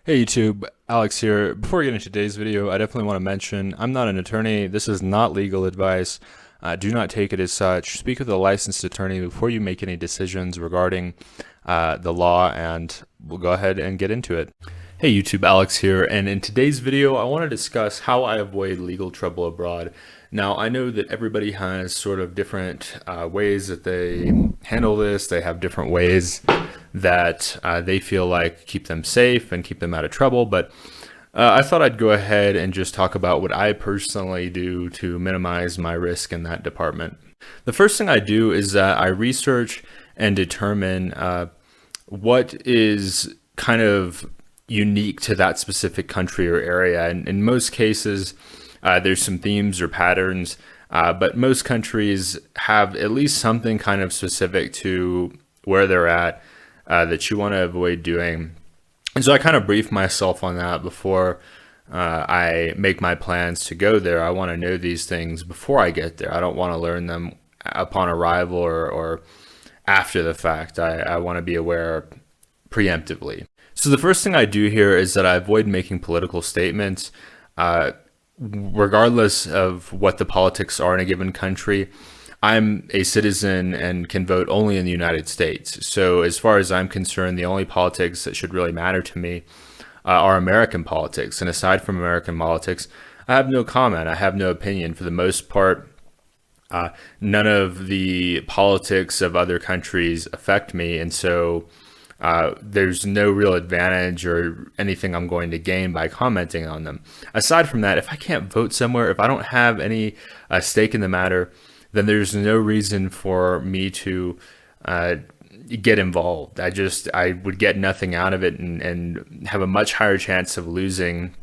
Hey YouTube, Alex here. Before we get into today's video, I definitely want to mention I'm not an attorney. This is not legal advice. Do not take it as such. Speak with a licensed attorney before you make any decisions regarding the law, and we'll go ahead and get into it. Hey YouTube, Alex here, and in today's video I want to discuss how I avoid legal trouble abroad. Now I know that everybody has sort of different ways that they handle this. They have different ways that they feel like keep them safe and keep them out of trouble, but I thought I'd go ahead and just talk about what I personally do to minimize my risk in that department. The first thing I do is that I research and determine what is kind of unique to that specific country or area. And in most cases, there's some themes or patterns, but most countries have at least something kind of specific to where they're at that you want to avoid doing. And so I kind of brief myself on that before I make my plans to go there. I want to know these things before I get there. I don't want to learn them upon arrival or after the fact. I want to be aware preemptively. So the first thing I do here is that I avoid making political statements, regardless of what the politics are in a given country. I'm a citizen and can vote only in the United States. So as far as I'm concerned, the only politics that should really matter to me are American politics. And aside from American politics, I have no comment. I have no opinion. For the most part, none of the politics of other countries affect me. And so there's no real advantage or anything I'm going to gain by commenting on them. Aside from that, if I can't vote somewhere, if I don't have any stake in the matter, then there's no reason for me to get involved. I would get nothing out of it and have a much higher chance of losing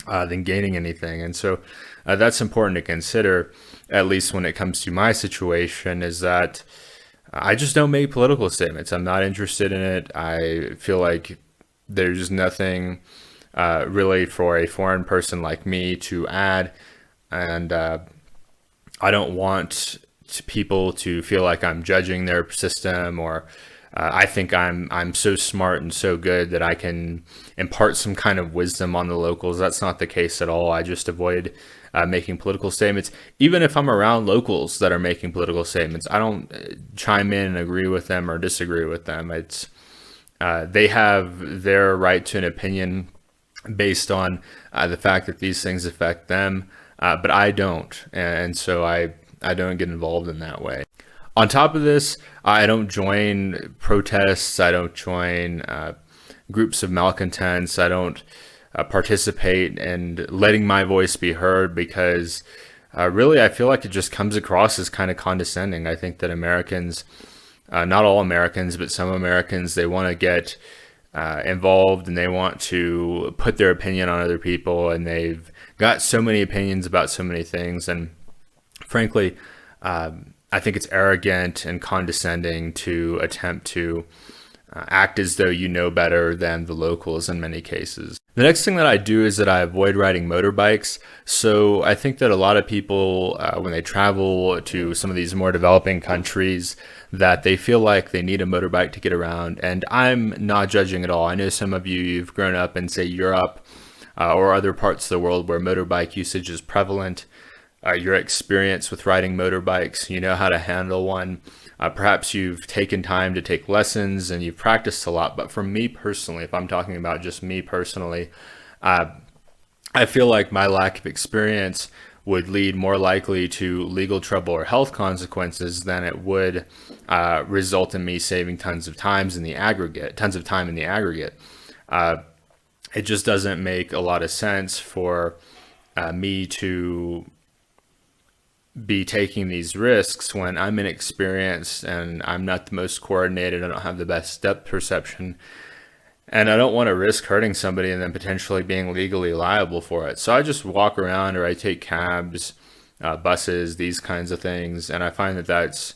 than gaining anything. And so that's important to consider, at least when it comes to my situation, is that I just don't make political statements. I'm not interested in it. I feel like there's nothing really for a foreign person like me to add. And I don't want people to feel like I'm judging their system, or I think I'm so smart and so good that I can impart some kind of wisdom on the locals. That's not the case at all. I just avoid making political statements. Even if I'm around locals that are making political statements, I don't chime in and agree with them or disagree with them. It's they have their right to an opinion based on the fact that these things affect them. But I don't, and so I don't get involved in that way. On top of this, I don't join protests. I don't join groups of malcontents. I don't participate in letting my voice be heard, because really I feel like it just comes across as kind of condescending. I think that Americans, not all Americans, but some Americans, they want to get involved and they want to put their opinion on other people, and they've got so many opinions about so many things. And frankly, I think it's arrogant and condescending to attempt to act as though you know better than the locals in many cases. The next thing that I do is that I avoid riding motorbikes. So I think that a lot of people, when they travel to some of these more developing countries, that they feel like they need a motorbike to get around. And I'm not judging at all. I know some of you've grown up in, say, Europe or other parts of the world where motorbike usage is prevalent. Your experience with riding motorbikes, you know how to handle one. Perhaps you've taken time to take lessons and you've practiced a lot. But for me personally, if I'm talking about just me personally, I feel like my lack of experience would lead more likely to legal trouble or health consequences than it would result in me saving tons of time in the aggregate. It just doesn't make a lot of sense for me to be taking these risks when I'm inexperienced and I'm not the most coordinated. I don't have the best depth perception, and I don't want to risk hurting somebody and then potentially being legally liable for it. So I just walk around, or I take cabs, buses, these kinds of things. And I find that that's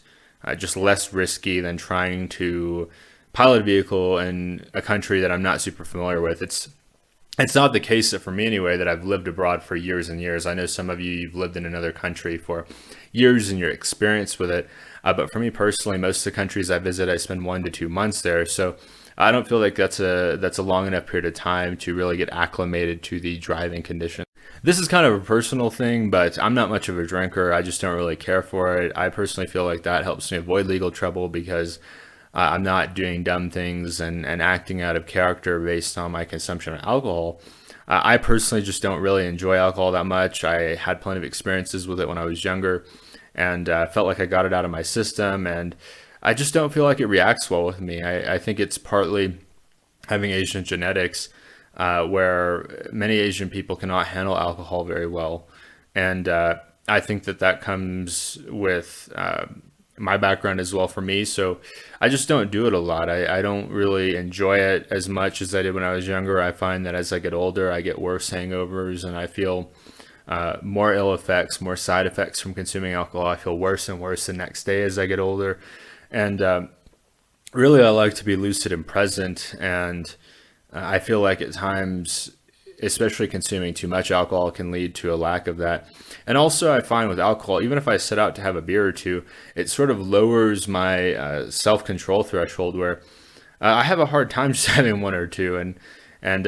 just less risky than trying to pilot a vehicle in a country that I'm not super familiar with. It's not the case that for me anyway, that I've lived abroad for years and years. I know some of you've lived in another country for years and you're experienced with it. But for me personally, most of the countries I visit, I spend 1 to 2 months there. So I don't feel like that's a long enough period of time to really get acclimated to the driving condition. This is kind of a personal thing, but I'm not much of a drinker. I just don't really care for it. I personally feel like that helps me avoid legal trouble because I'm not doing dumb things and acting out of character based on my consumption of alcohol. I personally just don't really enjoy alcohol that much. I had plenty of experiences with it when I was younger and felt like I got it out of my system. And I just don't feel like it reacts well with me. I think it's partly having Asian genetics, where many Asian people cannot handle alcohol very well. And I think that that comes with my background as well for me. So I just don't do it a lot. I don't really enjoy it as much as I did when I was younger. I find that as I get older, I get worse hangovers and I feel more ill effects, more side effects from consuming alcohol. I feel worse and worse the next day as I get older. And really, I like to be lucid and present. And I feel like at times, especially consuming too much alcohol can lead to a lack of that. And also, I find with alcohol, even if I set out to have a beer or two, it sort of lowers my self control threshold where I have a hard time just having one or two. And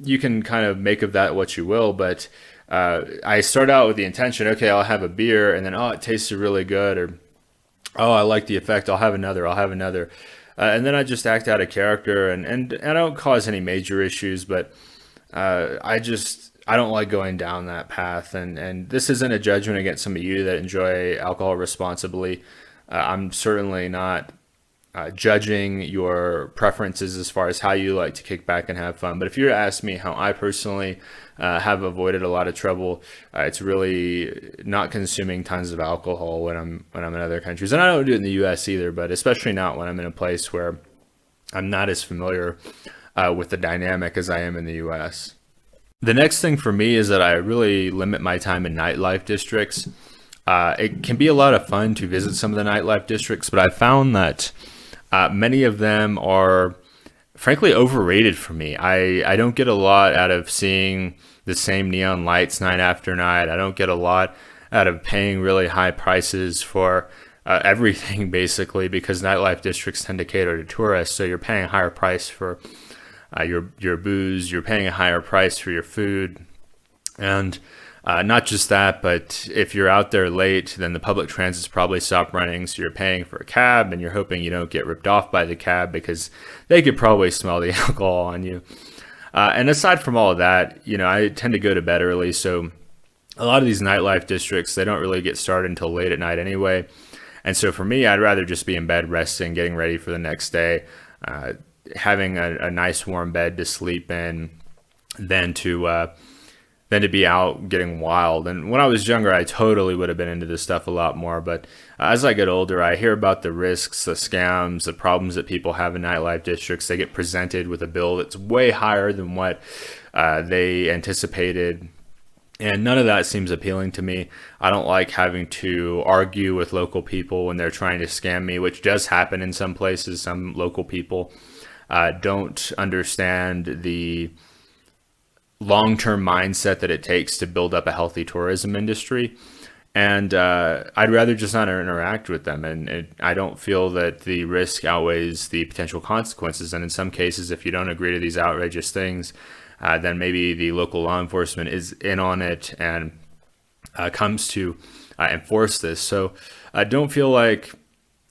you can kind of make of that what you will. But I start out with the intention, okay, I'll have a beer, and then, oh, it tasted really good, or oh, I like the effect, I'll have another, I'll have another. And then I just act out of character and I don't cause any major issues, but I don't like going down that path. And this isn't a judgment against some of you that enjoy alcohol responsibly. I'm certainly not judging your preferences as far as how you like to kick back and have fun. But if you were to ask me how I personally have avoided a lot of trouble, it's really not consuming tons of alcohol when I'm in other countries, and I don't do it in the U.S. either. But especially not when I'm in a place where I'm not as familiar with the dynamic as I am in the U.S. The next thing for me is that I really limit my time in nightlife districts. It can be a lot of fun to visit some of the nightlife districts, but I found that many of them are frankly overrated for me. I don't get a lot out of seeing the same neon lights night after night. I don't get a lot out of paying really high prices for everything basically, because nightlife districts tend to cater to tourists. So you're paying a higher price for your booze, you're paying a higher price for your food. And not just that, but if you're out there late, then the public transit's probably stopped running. So you're paying for a cab and you're hoping you don't get ripped off by the cab because they could probably smell the alcohol on you. And aside from all of that, I tend to go to bed early. So a lot of these nightlife districts, they don't really get started until late at night anyway. And so for me, I'd rather just be in bed resting, getting ready for the next day, having a nice warm bed to sleep in than to be out getting wild. And when I was younger, I totally would have been into this stuff a lot more. But as I get older, I hear about the risks, the scams, the problems that people have in nightlife districts. They get presented with a bill that's way higher than what they anticipated. And none of that seems appealing to me. I don't like having to argue with local people when they're trying to scam me, which does happen in some places. Some local people don't understand the long-term mindset that it takes to build up a healthy tourism industry. And I'd rather just not interact with them. And I don't feel that the risk outweighs the potential consequences. And in some cases, if you don't agree to these outrageous things, then maybe the local law enforcement is in on it and comes to enforce this. So I don't feel like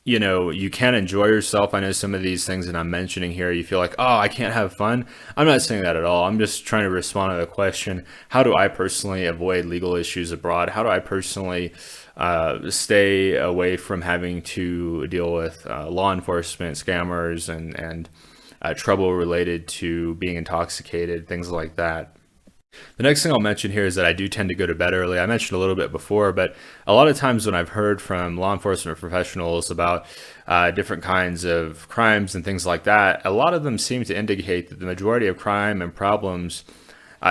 you can't enjoy yourself. I know some of these things that I'm mentioning here, you feel like, oh, I can't have fun. I'm not saying that at all. I'm just trying to respond to the question, how do I personally avoid legal issues abroad? How do I personally stay away from having to deal with law enforcement, scammers, and trouble related to being intoxicated, things like that? The next thing I'll mention here is that I do tend to go to bed early. I mentioned a little bit before, but a lot of times when I've heard from law enforcement professionals about different kinds of crimes and things like that, a lot of them seem to indicate that the majority of crime and problems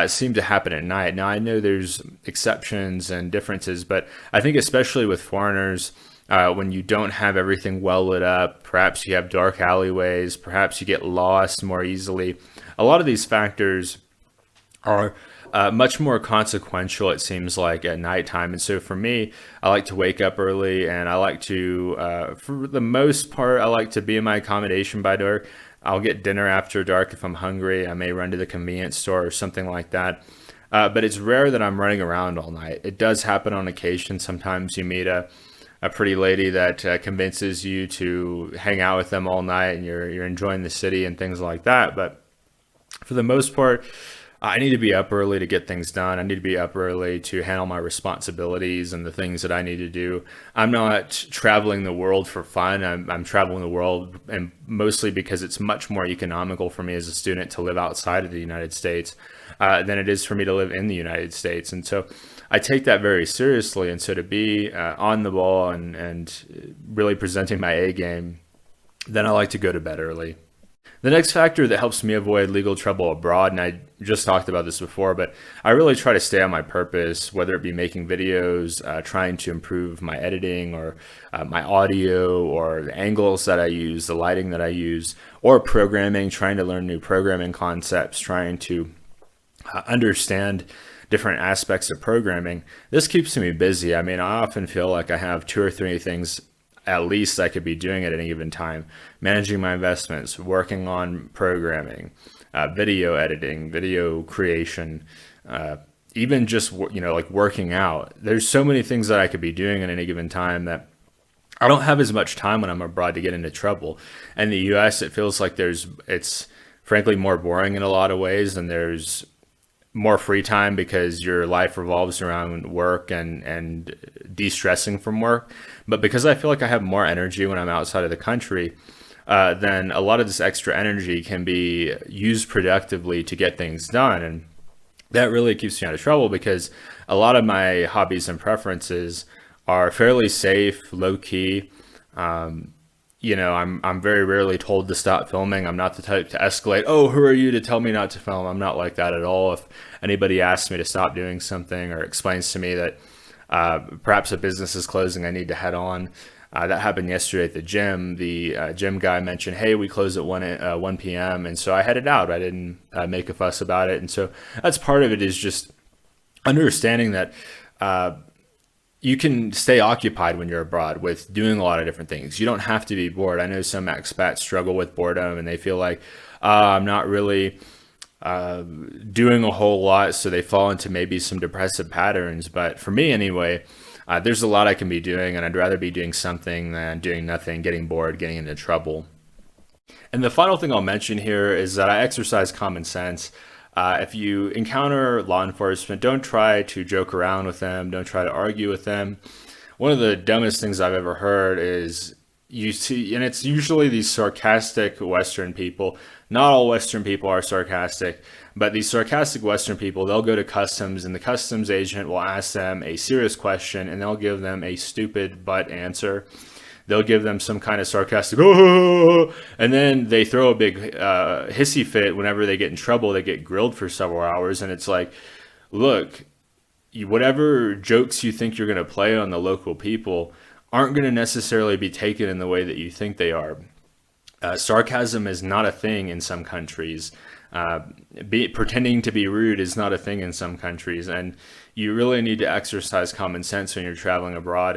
seem to happen at night. Now, I know there's exceptions and differences, but I think especially with foreigners, when you don't have everything well lit up, perhaps you have dark alleyways, perhaps you get lost more easily. A lot of these factors are much more consequential, it seems like, at nighttime. And so for me, I like to wake up early, and I like to, for the most part, I like to be in my accommodation by dark. I'll get dinner after dark if I'm hungry. I may run to the convenience store or something like that. But it's rare that I'm running around all night. It does happen on occasion. Sometimes you meet a pretty lady that convinces you to hang out with them all night, and you're enjoying the city and things like that. But for the most part, I need to be up early to get things done. I need to be up early to handle my responsibilities and the things that I need to do. I'm not traveling the world for fun. I'm traveling the world, and mostly because it's much more economical for me as a student to live outside of the United States than it is for me to live in the United States. And so I take that very seriously. And so to be on the ball and really presenting my A game, then I like to go to bed early. The next factor that helps me avoid legal trouble abroad, and I just talked about this before, but I really try to stay on my purpose, whether it be making videos, trying to improve my editing or my audio or the angles that I use, the lighting that I use, or programming, trying to learn new programming concepts, trying to understand different aspects of programming. This keeps me busy. I mean, I often feel like I have two or three things at least I could be doing at any given time: managing my investments, working on programming, video editing, video creation, even just like working out. There's so many things that I could be doing at any given time that I don't have as much time when I'm abroad to get into trouble. In the US, it feels like it's frankly more boring in a lot of ways, and there's more free time because your life revolves around work and de-stressing from work. But because I feel like I have more energy when I'm outside of the country, then a lot of this extra energy can be used productively to get things done. And that really keeps me out of trouble because a lot of my hobbies and preferences are fairly safe, low key. I'm very rarely told to stop filming. I'm not the type to escalate. Oh, who are you to tell me not to film? I'm not like that at all. If anybody asks me to stop doing something or explains to me that perhaps a business is closing, I need to head on. That happened yesterday at the gym. The gym guy mentioned, hey, we close at 1 p.m. And so I headed out. I didn't make a fuss about it. And so that's part of it, is just understanding that you can stay occupied when you're abroad with doing a lot of different things. You don't have to be bored. I know some expats struggle with boredom and they feel like I'm not really doing a whole lot, so they fall into maybe some depressive patterns. But for me anyway, there's a lot I can be doing, and I'd rather be doing something than doing nothing, getting bored, getting into trouble. And the final thing I'll mention here is that I exercise common sense. If you encounter law enforcement, don't try to joke around with them. Don't try to argue with them. One of the dumbest things I've ever heard is you see, and it's usually these sarcastic Western people. Not all Western people are sarcastic, but these sarcastic Western people, they'll go to customs and the customs agent will ask them a serious question and they'll give them a stupid butt answer. They'll give them some kind of sarcastic, oh, and then they throw a big hissy fit whenever they get in trouble. They get grilled for several hours, and it's like, look, whatever jokes you think you're going to play on the local people aren't going to necessarily be taken in the way that you think they are. Sarcasm is not a thing in some countries. Pretending to be rude is not a thing in some countries, and you really need to exercise common sense when you're traveling abroad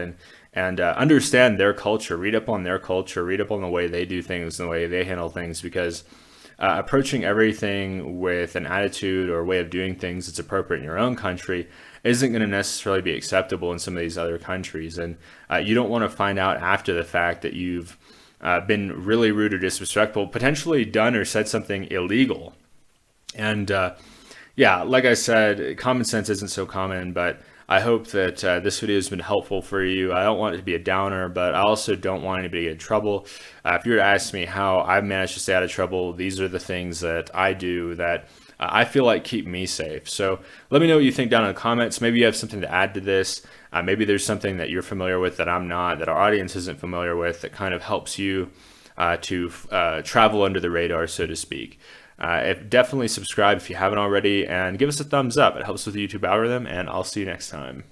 and understand their culture, read up on their culture, read up on the way they do things, the way they handle things, because approaching everything with an attitude or way of doing things that's appropriate in your own country isn't going to necessarily be acceptable in some of these other countries. And you don't want to find out after the fact that you've been really rude or disrespectful, potentially done or said something illegal. And yeah, like I said, common sense isn't so common, but I hope that this video has been helpful for you. I don't want it to be a downer, but I also don't want anybody to get in trouble. If you were to ask me how I've managed to stay out of trouble, these are the things that I do that I feel like keep me safe. So let me know what you think down in the comments. Maybe you have something to add to this. Maybe there's something that you're familiar with that I'm not, that our audience isn't familiar with, that kind of helps you to travel under the radar, so to speak. Definitely subscribe if you haven't already, and give us a thumbs up. It helps with the YouTube algorithm, and I'll see you next time.